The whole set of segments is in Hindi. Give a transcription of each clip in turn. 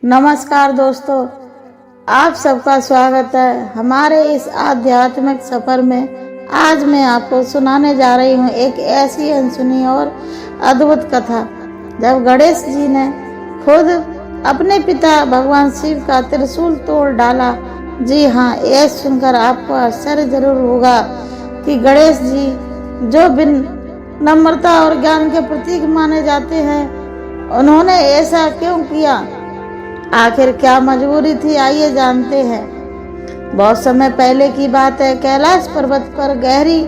नमस्कार दोस्तों, आप सबका स्वागत है हमारे इस आध्यात्मिक सफर में। आज मैं आपको सुनाने जा रही हूँ एक ऐसी अनसुनी और अद्भुत कथा जब गणेश जी ने खुद अपने पिता भगवान शिव का त्रिशूल तोड़ डाला। जी हाँ, यह सुनकर आपको आश्चर्य जरूर होगा कि गणेश जी जो बिन नम्रता और ज्ञान के प्रतीक माने जाते हैं, उन्होंने ऐसा क्यों किया। आखिर क्या मजबूरी थी, आइए जानते हैं। बहुत समय पहले की बात है। कैलाश पर्वत पर गहरी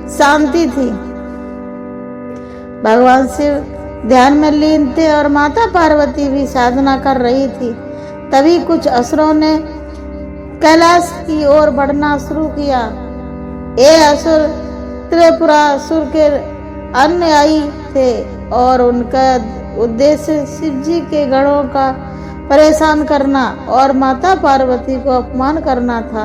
शांति थी। भगवान शिव ध्यान में लीन थे और माता पार्वती भी साधना कर रही थी। तभी कुछ असुरों ने कैलाश की ओर बढ़ना शुरू किया। ये असुर त्रिपुरासुर के अनुयायी थे और उनका उद्देश्य शिव जी के गणों का परेशान करना और माता पार्वती को अपमान करना था।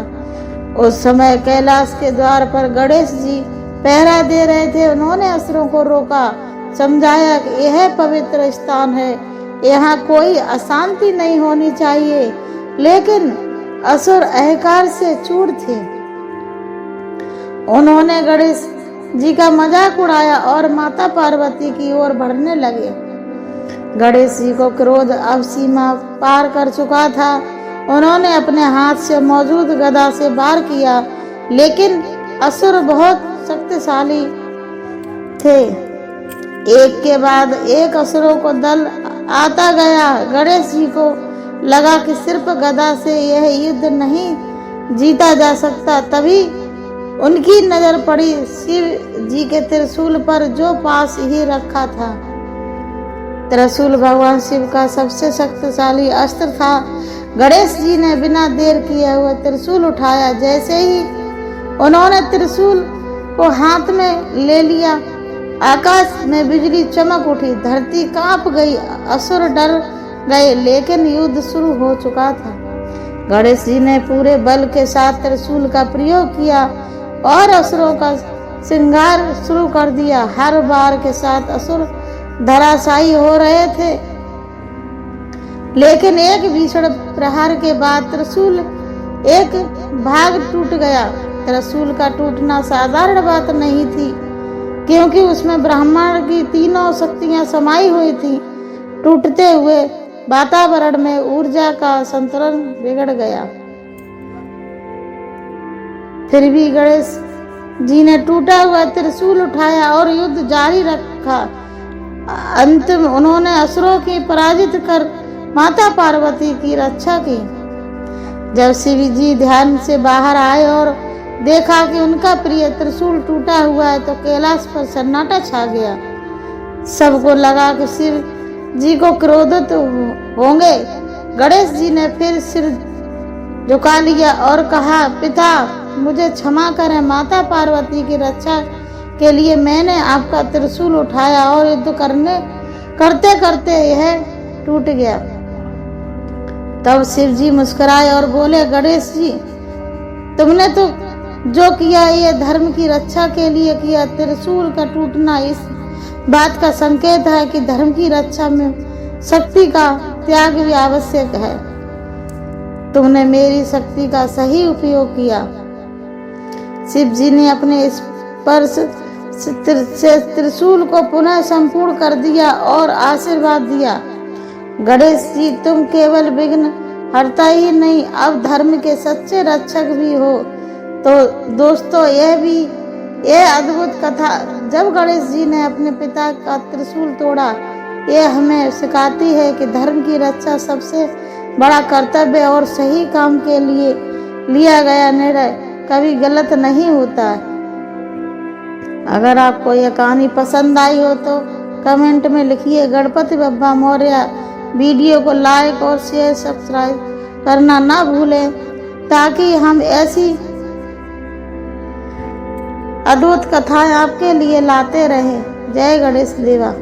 उस समय कैलाश के द्वार पर गणेश जी पहरा दे रहे थे। उन्होंने असुरों को रोका, समझाया कि यह पवित्र स्थान है, यहाँ कोई अशांति नहीं होनी चाहिए। लेकिन असुर अहंकार से चूर थे। उन्होंने गणेश जी का मजाक उड़ाया और माता पार्वती की ओर बढ़ने लगे। गणेश जी को क्रोध अब सीमा पार कर चुका था। उन्होंने अपने हाथ से मौजूद गदा से वार किया, लेकिन असुर बहुत शक्तिशाली थे। एक के बाद एक असुरों को दल आता गया। गणेश जी को लगा कि सिर्फ गदा से यह युद्ध नहीं जीता जा सकता। तभी उनकी नजर पड़ी शिव जी के त्रिशूल पर, जो पास ही रखा था। त्रिशूल भगवान शिव का सबसे शक्तिशाली अस्त्र था। गणेश जी ने बिना देर किए हुए त्रिशूल उठाया। जैसे ही उन्होंने त्रिशूल को हाथ में ले लिया, आकाश में बिजली चमक उठी, धरती कांप गई, असुर डर गए। लेकिन युद्ध शुरू हो चुका था। गणेश जी ने पूरे बल के साथ त्रिशूल का प्रयोग किया और असुरों का श्रृंगार शुरू कर दिया। हर बार के साथ असुर धराशायी हो रहे थे, लेकिन एक भीषण प्रहार के बाद त्रिशूल एक भाग टूट गया। त्रिशूल का टूटना साधारण बात नहीं थी, क्योंकि उसमें ब्रह्मांड की तीनों शक्तियां समाई हुई थी। टूटते हुए वातावरण में ऊर्जा का संतुलन बिगड़ गया। फिर भी गणेश जी ने टूटा हुआ त्रिशूल उठाया और युद्ध जारी रखा। अंतिम उन्होंने असुरों की पराजित कर माता पार्वती की रक्षा की। जब शिव जी ध्यान से बाहर आए और देखा कि उनका प्रिय त्रिशूल टूटा हुआ है, तो कैलाश पर सन्नाटा छा गया। सबको लगा कि शिव जी को क्रोधित होंगे। गणेश जी ने फिर सिर झुका लिया और कहा, पिता मुझे क्षमा करें। माता पार्वती की रक्षा के लिए मैंने आपका त्रिशूल उठाया और युद्ध करते करते यह टूट गया। तब शिव जी मुस्कुराए और बोले, गणेश जी तुमने तो जो किया ये धर्म की रक्षा के लिए किया। त्रिशूल का टूटना इस बात का संकेत है कि धर्म की रक्षा में शक्ति का त्याग भी आवश्यक है। तुमने मेरी शक्ति का सही उपयोग किया। शिव जी ने अपने स्पर्श से त्रिशूल को पुनः संपूर्ण कर दिया और आशीर्वाद दिया, गणेश जी तुम केवल विघ्न हरता ही नहीं, अब धर्म के सच्चे रक्षक भी हो। तो दोस्तों, यह अद्भुत कथा जब गणेश जी ने अपने पिता का त्रिशूल तोड़ा, यह हमें सिखाती है कि धर्म की रक्षा सबसे बड़ा कर्तव्य और सही काम के लिए लिया गया निर्णय कभी गलत नहीं होता है। अगर आपको यह कहानी पसंद आई हो तो कमेंट में लिखिए गणपति बप्पा मोरया। वीडियो को लाइक और शेयर सब्सक्राइब करना ना भूलें, ताकि हम ऐसी अद्भुत कथाएं आपके लिए लाते रहें। जय गणेश देवा।